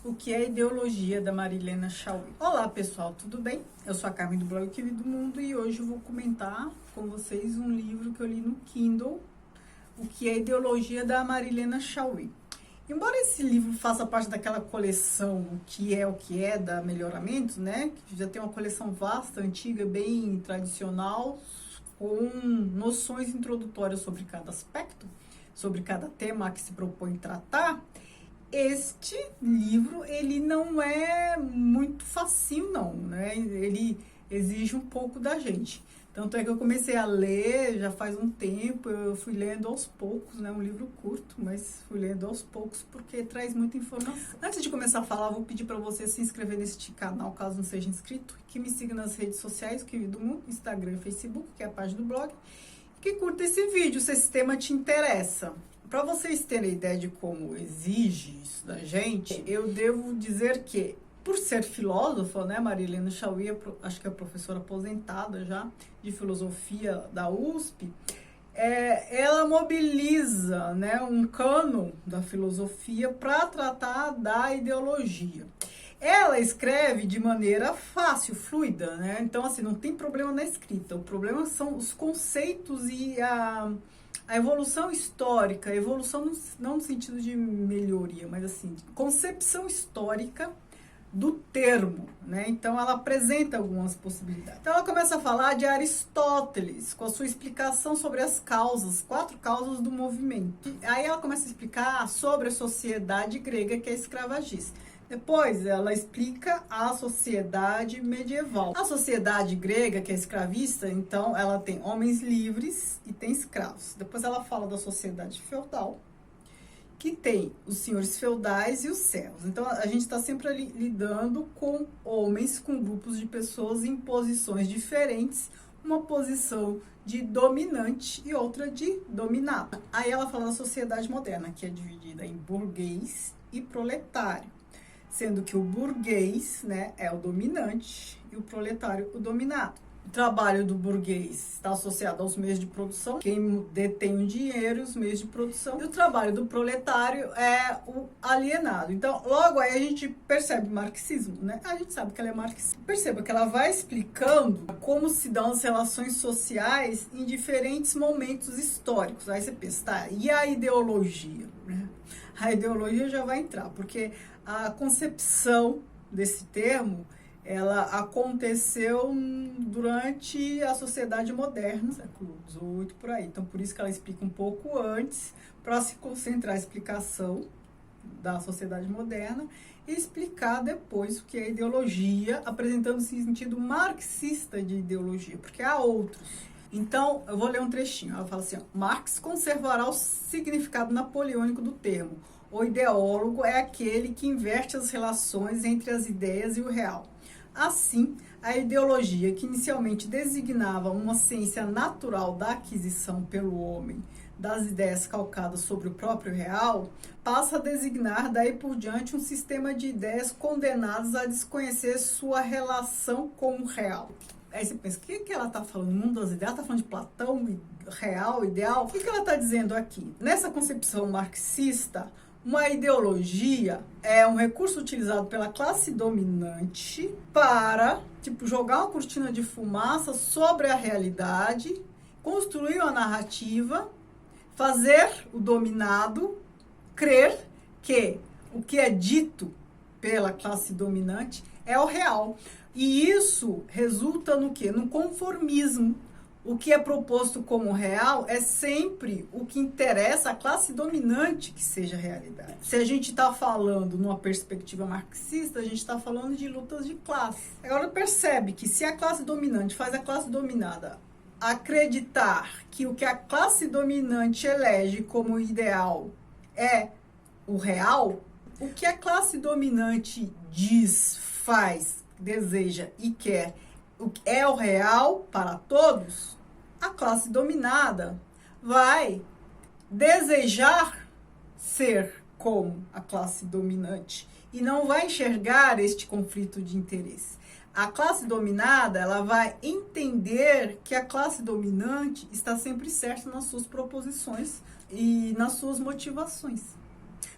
O que é a ideologia da Marilena Chauí? Olá pessoal, tudo bem? Eu sou a Carmen do blog Que Vi do Mundo e hoje eu vou comentar com vocês um livro que eu li no Kindle, O que é a ideologia da Marilena Chauí. Embora esse livro faça parte daquela coleção O que é da Melhoramentos, né? Que já tem uma coleção vasta, antiga, bem tradicional, com noções introdutórias sobre cada aspecto, sobre cada tema que se propõe tratar. Este livro, ele não é muito facinho não, né? Ele exige um pouco da gente. Tanto é que eu comecei a ler já faz um tempo, eu fui lendo aos poucos, né? Um livro curto, mas fui lendo aos poucos porque traz muita informação. Antes de começar a falar, vou pedir para você se inscrever neste canal, caso não seja inscrito, que me siga nas redes sociais, Que Vi do Mundo, Instagram e Facebook, que é a página do blog, que curta esse vídeo se esse tema te interessa. Para vocês terem ideia de como exige isso da gente, eu devo dizer que, por ser filósofa, né, Marilena Chauí, acho que é professora aposentada já, de filosofia da USP, ela mobiliza, né, um cânon da filosofia para tratar da ideologia. Ela escreve de maneira fácil, fluida, né? Então, assim, não tem problema na escrita. O problema são os conceitos e a evolução histórica, evolução não no sentido de melhoria, mas assim, concepção histórica do termo, né? Então ela apresenta algumas possibilidades. Então ela começa a falar de Aristóteles, com a sua explicação sobre as causas, 4 causas do movimento. Aí ela começa a explicar sobre a sociedade grega, que é escravagista. Depois ela explica a sociedade medieval. A sociedade grega, que é escravista, então ela tem homens livres e tem escravos. Depois ela fala da sociedade feudal, que tem os senhores feudais e os servos. Então a gente está sempre ali lidando com homens, com grupos de pessoas em posições diferentes, uma posição de dominante e outra de dominado. Aí ela fala da sociedade moderna, que é dividida em burguês e proletário, sendo que o burguês, né, é o dominante e o proletário o dominado. O trabalho do burguês está associado aos meios de produção, quem detém o dinheiro e os meios de produção. E o trabalho do proletário é o alienado. Então, logo aí a gente percebe o marxismo, né? A gente sabe que ela é marxista. Perceba que ela vai explicando como se dão as relações sociais em diferentes momentos históricos. Aí você pensa, tá, e a ideologia, né? A ideologia já vai entrar, porque a concepção desse termo, ela aconteceu durante a sociedade moderna, século XVIII, por aí. Então, por isso que ela explica um pouco antes, para se concentrar a explicação da sociedade moderna e explicar depois o que é ideologia, apresentando esse sentido marxista de ideologia, porque há outros. Então, eu vou ler um trechinho. Ela fala assim, ó, Marx conservará o significado napoleônico do termo. O ideólogo é aquele que inverte as relações entre as ideias e o real. Assim, a ideologia, que inicialmente designava uma ciência natural da aquisição pelo homem das ideias calcadas sobre o próprio real, passa a designar daí por diante um sistema de ideias condenadas a desconhecer sua relação com o real. Aí você pensa, o que ela está falando? O mundo das ideias? Ela está falando de Platão, real, ideal? O que ela está dizendo aqui? Nessa concepção marxista, uma ideologia é um recurso utilizado pela classe dominante para, tipo, jogar uma cortina de fumaça sobre a realidade, construir uma narrativa, fazer o dominado crer que o que é dito pela classe dominante é o real. E isso resulta no quê? No conformismo. O que é proposto como real é sempre o que interessa à classe dominante que seja realidade. Se a gente está falando numa perspectiva marxista, a gente está falando de lutas de classe. Agora percebe que se a classe dominante faz a classe dominada acreditar que o que a classe dominante elege como ideal é o real, o que a classe dominante diz, faz, deseja e quer é o real para todos, a classe dominada vai desejar ser como a classe dominante e não vai enxergar este conflito de interesse. A classe dominada, ela vai entender que a classe dominante está sempre certa nas suas proposições e nas suas motivações.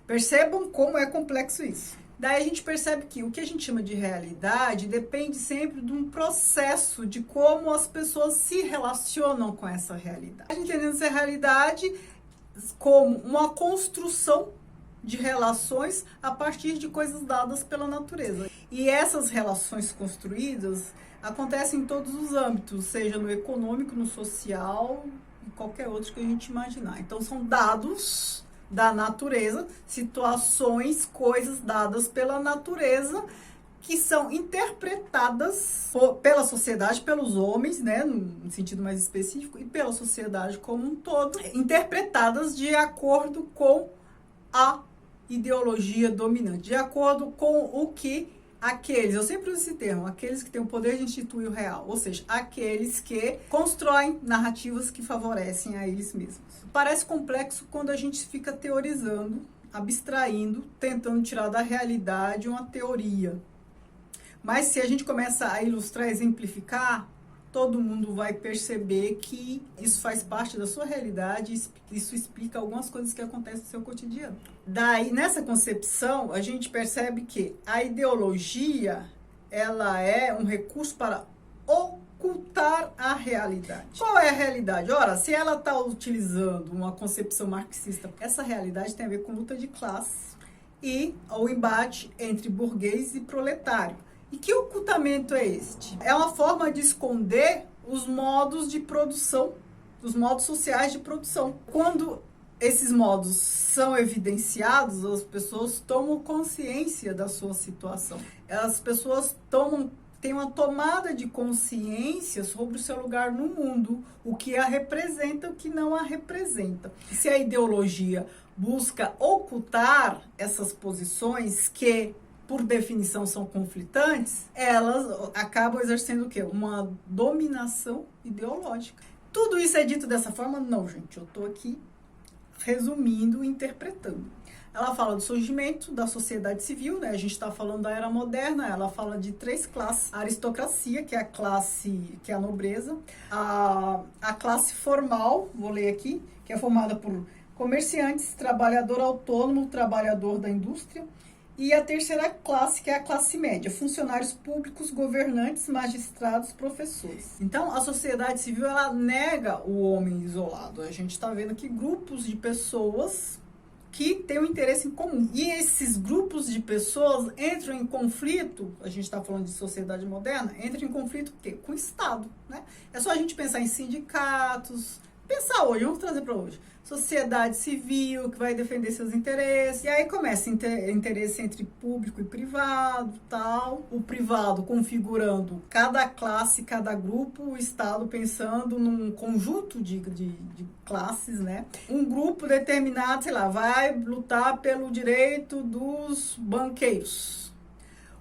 Percebam como é complexo isso. Daí a gente percebe que o que a gente chama de realidade depende sempre de um processo de como as pessoas se relacionam com essa realidade. Entendendo essa realidade como uma construção de relações a partir de coisas dadas pela natureza. E essas relações construídas acontecem em todos os âmbitos, seja no econômico, no social e qualquer outro que a gente imaginar. Então são dados da natureza, situações, coisas dadas pela natureza que são interpretadas pela sociedade, pelos homens, né, no sentido mais específico, e pela sociedade como um todo, interpretadas de acordo com a ideologia dominante, de acordo com o que aqueles, eu sempre uso esse termo, aqueles que têm o poder de instituir o real, ou seja, aqueles que constroem narrativas que favorecem a eles mesmos. Parece complexo quando a gente fica teorizando, abstraindo, tentando tirar da realidade uma teoria. Mas se a gente começa a ilustrar, exemplificar, todo mundo vai perceber que isso faz parte da sua realidade, isso explica algumas coisas que acontecem no seu cotidiano. Daí, nessa concepção, a gente percebe que a ideologia, ela é um recurso para ocultar a realidade. Qual é a realidade? Ora, se ela está utilizando uma concepção marxista, essa realidade tem a ver com luta de classe e o embate entre burguês e proletário. E que ocultamento é este? É uma forma de esconder os modos de produção, os modos sociais de produção. Quando esses modos são evidenciados, as pessoas tomam consciência da sua situação. As pessoas têm uma tomada de consciência sobre o seu lugar no mundo, o que a representa, o que não a representa. Se a ideologia busca ocultar essas posições que por definição são conflitantes, elas acabam exercendo o quê? Uma dominação ideológica. Tudo isso é dito dessa forma? Não, gente. Eu estou aqui resumindo e interpretando. Ela fala do surgimento da sociedade civil, né? A gente está falando da era moderna, ela fala de 3 classes. A aristocracia, que é a classe, que é a nobreza. A classe formal, vou ler aqui, que é formada por comerciantes, trabalhador autônomo, trabalhador da indústria. E a terceira classe, que é a classe média, funcionários públicos, governantes, magistrados, professores. Então, a sociedade civil, ela nega o homem isolado. A gente está vendo aqui grupos de pessoas que têm um interesse em comum. E esses grupos de pessoas entram em conflito, a gente está falando de sociedade moderna, entram em conflito com o quê? Com o Estado, né? É só a gente pensar em sindicatos, pensar hoje, vamos trazer para hoje. Sociedade civil, que vai defender seus interesses. E aí começa interesse entre público e privado, tal. O privado configurando cada classe, cada grupo, o Estado pensando num conjunto de classes, né? Um grupo determinado, sei lá, vai lutar pelo direito dos banqueiros.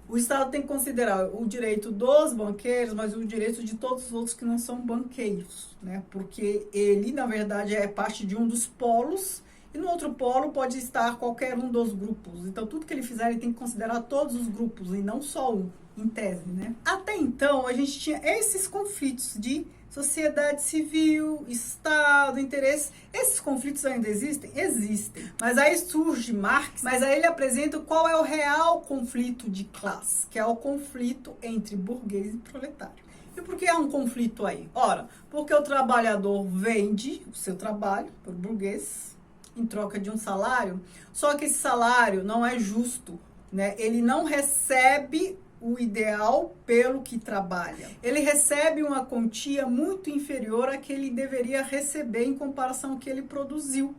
O Estado tem que considerar o direito dos banqueiros, mas o direito de todos os outros que não são banqueiros, né? Porque ele, na verdade, é parte de um dos polos, e no outro polo pode estar qualquer um dos grupos. Então, tudo que ele fizer, ele tem que considerar todos os grupos, e não só um, em tese, né? Até então, a gente tinha esses conflitos de sociedade civil, Estado, interesse. Esses conflitos ainda existem? Existem. Mas aí surge Marx, mas aí ele apresenta qual é o real conflito de classe, que é o conflito entre burguês e proletário. E por que há um conflito aí? Ora, porque o trabalhador vende o seu trabalho para o burguês em troca de um salário, só que esse salário não é justo, né? Ele não recebe o ideal pelo que trabalha. Ele recebe uma quantia muito inferior à que ele deveria receber em comparação ao que ele produziu.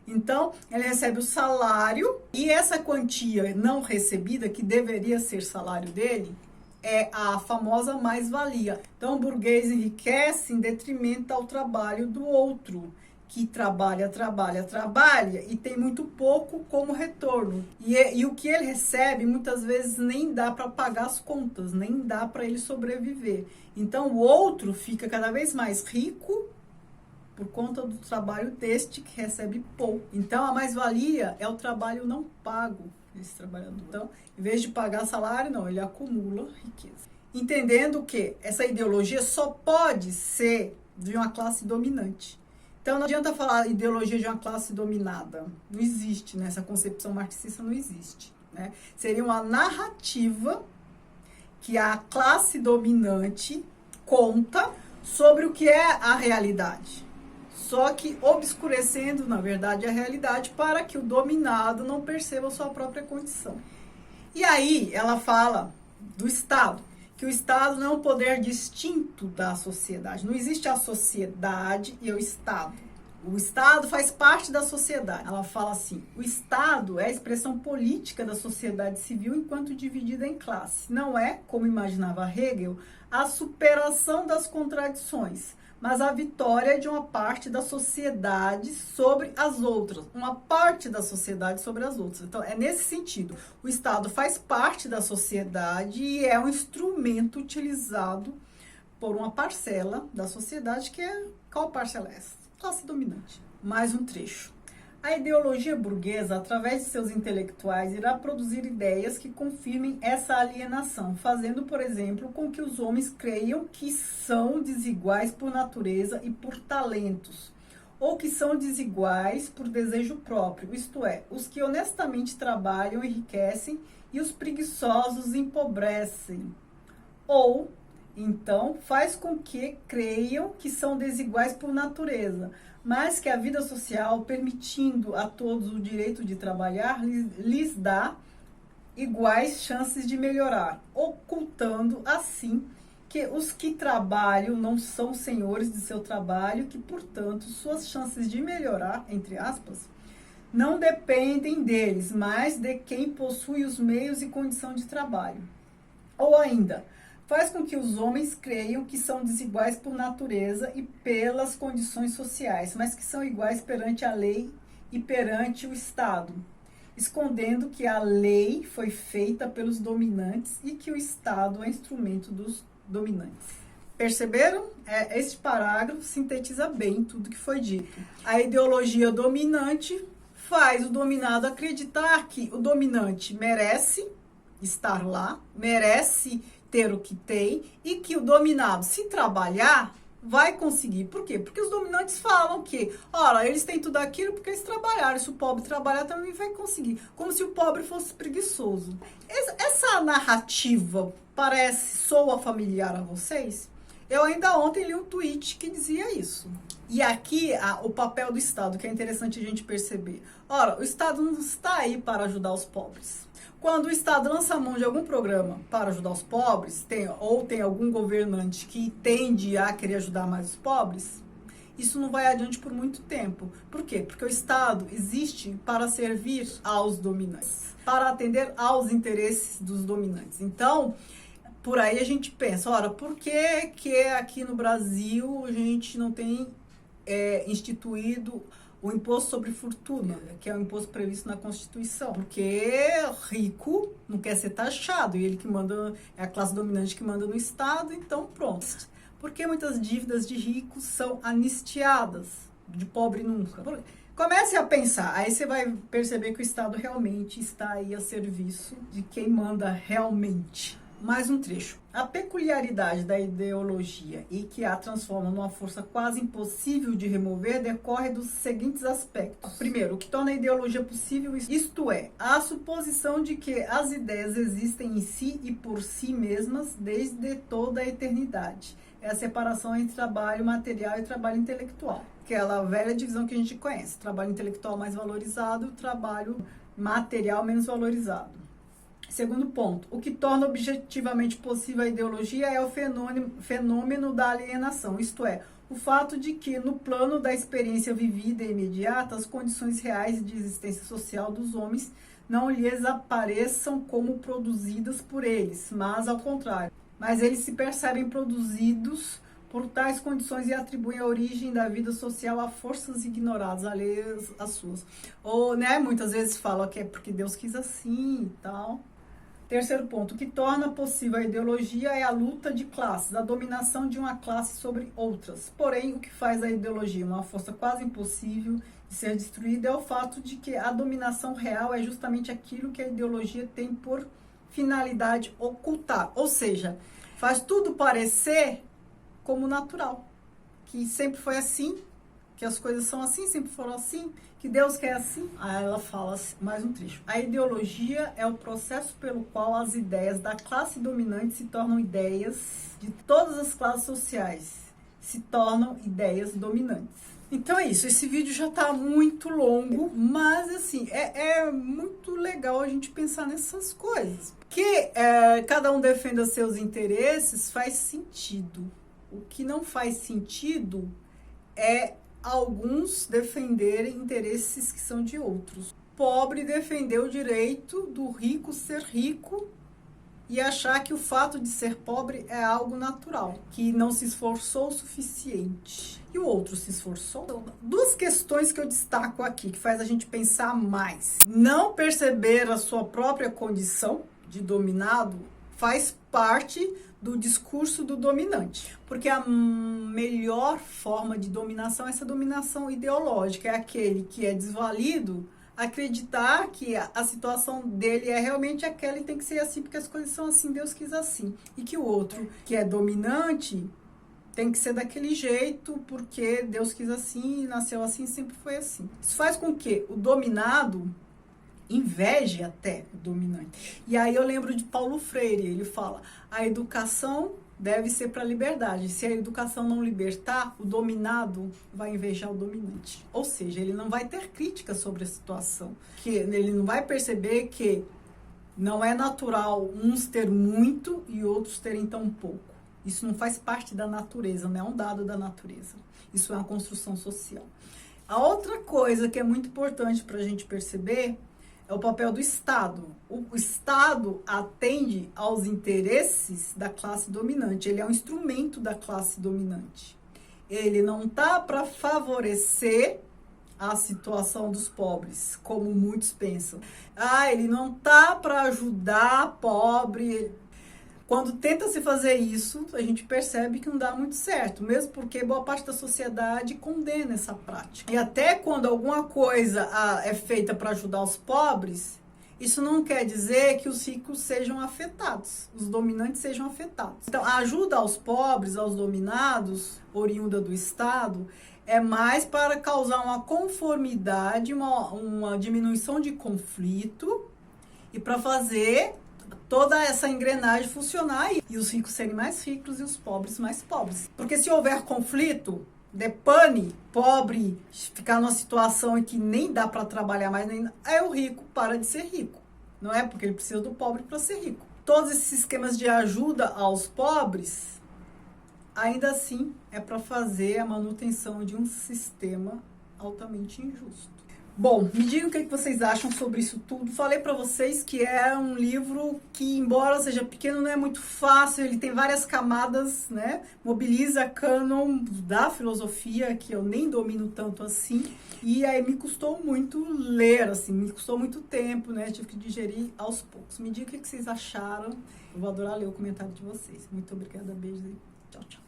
Então, ele recebe o salário e essa quantia não recebida, que deveria ser salário dele, é a famosa mais-valia. Então, o burguês enriquece em detrimento ao trabalho do outro, que trabalha e tem muito pouco como retorno. E o que ele recebe, muitas vezes, nem dá para pagar as contas, nem dá para ele sobreviver. Então, o outro fica cada vez mais rico por conta do trabalho deste que recebe pouco. Então, a mais-valia é o trabalho não pago desse trabalhador. Então, em vez de pagar salário, não, ele acumula riqueza. Entendendo que essa ideologia só pode ser de uma classe dominante. Então, não adianta falar ideologia de uma classe dominada. Não existe, né? Essa concepção marxista não existe. né? Seria uma narrativa que a classe dominante conta sobre o que é a realidade. Só que obscurecendo, na verdade, a realidade para que o dominado não perceba a sua própria condição. E aí ela fala do Estado, que o Estado não é um poder distinto da sociedade. Não existe a sociedade e o Estado. O Estado faz parte da sociedade. Ela fala assim, o Estado é a expressão política da sociedade civil enquanto dividida em classes. Não é, como imaginava Hegel, a superação das contradições, mas a vitória de uma parte da sociedade sobre as outras. Uma parte da sociedade sobre as outras. Então, é nesse sentido. O Estado faz parte da sociedade e é um instrumento utilizado por uma parcela da sociedade que é... Qual parcela é essa? Classe dominante. Mais um trecho. A ideologia burguesa, através de seus intelectuais, irá produzir ideias que confirmem essa alienação, fazendo, por exemplo, com que os homens creiam que são desiguais por natureza e por talentos, ou que são desiguais por desejo próprio, isto é, os que honestamente trabalham enriquecem e os preguiçosos empobrecem. Ou então, faz com que creiam que são desiguais por natureza, mas que a vida social, permitindo a todos o direito de trabalhar, lhes dá iguais chances de melhorar, ocultando assim que os que trabalham não são senhores de seu trabalho, que, portanto, suas chances de melhorar, entre aspas, não dependem deles, mas de quem possui os meios e condição de trabalho. Ou ainda, faz com que os homens creiam que são desiguais por natureza e pelas condições sociais, mas que são iguais perante a lei e perante o Estado, escondendo que a lei foi feita pelos dominantes e que o Estado é instrumento dos dominantes. Perceberam? Este parágrafo sintetiza bem tudo que foi dito. A ideologia dominante faz o dominado acreditar que o dominante merece estar lá, merece ter o que tem e que o dominado, se trabalhar, vai conseguir. Por quê? Porque os dominantes falam que, ora, eles têm tudo aquilo porque eles trabalharam. Se o pobre trabalhar, também vai conseguir. Como se o pobre fosse preguiçoso. Essa narrativa soa familiar a vocês? Eu ainda ontem li um tweet que dizia isso. E aqui, o papel do Estado, que é interessante a gente perceber. Ora, o Estado não está aí para ajudar os pobres. Quando o Estado lança a mão de algum programa para ajudar os pobres, ou tem algum governante que tende a querer ajudar mais os pobres, isso não vai adiante por muito tempo. Por quê? Porque o Estado existe para servir aos dominantes, para atender aos interesses dos dominantes. Então, por aí a gente pensa, ora, por que que aqui no Brasil a gente não tem instituído o imposto sobre fortuna, que é o imposto previsto na Constituição? Porque rico não quer ser taxado, e ele que manda, é a classe dominante que manda no Estado, então pronto. Porque muitas dívidas de ricos são anistiadas, de pobre nunca. Comece a pensar, aí você vai perceber que o Estado realmente está aí a serviço de quem manda realmente. Mais um trecho. A peculiaridade da ideologia e que a transforma numa força quase impossível de remover decorre dos seguintes aspectos. Primeiro, o que torna a ideologia possível, isto é, a suposição de que as ideias existem em si e por si mesmas desde toda a eternidade. É a separação entre trabalho material e trabalho intelectual. Aquela velha divisão que a gente conhece. Trabalho intelectual mais valorizado, trabalho material menos valorizado. Segundo ponto, o que torna objetivamente possível a ideologia é o fenômeno da alienação, isto é, o fato de que, no plano da experiência vivida e imediata, as condições reais de existência social dos homens não lhes apareçam como produzidas por eles, mas ao contrário. Mas eles se percebem produzidos por tais condições e atribuem a origem da vida social a forças ignoradas, alheias às suas. Ou, muitas vezes falam que é porque Deus quis assim e tal. Terceiro ponto, o que torna possível a ideologia é a luta de classes, a dominação de uma classe sobre outras. Porém, o que faz a ideologia uma força quase impossível de ser destruída é o fato de que a dominação real é justamente aquilo que a ideologia tem por finalidade ocultar. Ou seja, faz tudo parecer como natural, que sempre foi assim que as coisas são assim, sempre foram assim, que Deus quer assim. Aí ela fala assim, mais um trecho. A ideologia é o processo pelo qual as ideias da classe dominante se tornam ideias de todas as classes sociais, se tornam ideias dominantes. Então é isso, esse vídeo já tá muito longo, mas assim, é muito legal a gente pensar nessas coisas. Que cada um defenda seus interesses faz sentido. O que não faz sentido é alguns defenderem interesses que são de outros. Pobre defender o direito do rico ser rico e achar que o fato de ser pobre é algo natural, que não se esforçou o suficiente. E o outro se esforçou? Então, duas questões que eu destaco aqui, que faz a gente pensar mais. Não perceber a sua própria condição de dominado faz parte do discurso do dominante. Porque a melhor forma de dominação é essa dominação ideológica, é aquele que é desvalido acreditar que a situação dele é realmente aquela e tem que ser assim, porque as coisas são assim, Deus quis assim. E que o outro, que é dominante, tem que ser daquele jeito, porque Deus quis assim, nasceu assim, sempre foi assim. Isso faz com que o dominado inveje até o dominante. E aí eu lembro de Paulo Freire, ele fala, a educação deve ser para a liberdade. Se a educação não libertar, o dominado vai invejar o dominante. Ou seja, ele não vai ter crítica sobre a situação. Que ele não vai perceber que não é natural uns ter muito e outros terem tão pouco. Isso não faz parte da natureza, não é um dado da natureza. Isso é uma construção social. A outra coisa que é muito importante para a gente perceber é o papel do Estado. O Estado atende aos interesses da classe dominante. Ele é um instrumento da classe dominante. Ele não está para favorecer a situação dos pobres, como muitos pensam. Ele não está para ajudar pobre. Quando tenta se fazer isso, a gente percebe que não dá muito certo, mesmo porque boa parte da sociedade condena essa prática. E até quando alguma coisa é feita para ajudar os pobres, isso não quer dizer que os ricos sejam afetados, os dominantes sejam afetados. Então, a ajuda aos pobres, aos dominados, oriunda do Estado, é mais para causar uma conformidade, uma diminuição de conflito e para fazer toda essa engrenagem funcionar e os ricos serem mais ricos e os pobres mais pobres. Porque se houver conflito, depane, pobre, ficar numa situação em que nem dá para trabalhar mais, aí o rico para de ser rico. Não é? Porque ele precisa do pobre para ser rico. Todos esses esquemas de ajuda aos pobres, ainda assim, é para fazer a manutenção de um sistema altamente injusto. Bom, me digam o que vocês acham sobre isso tudo. Falei para vocês que é um livro que, embora seja pequeno, não é muito fácil. Ele tem várias camadas, né? Mobiliza cânon da filosofia, que eu nem domino tanto assim. E aí me custou muito ler, assim, me custou muito tempo, né? Tive que digerir aos poucos. Me digam o que vocês acharam. Eu vou adorar ler o comentário de vocês. Muito obrigada, beijo e tchau, tchau.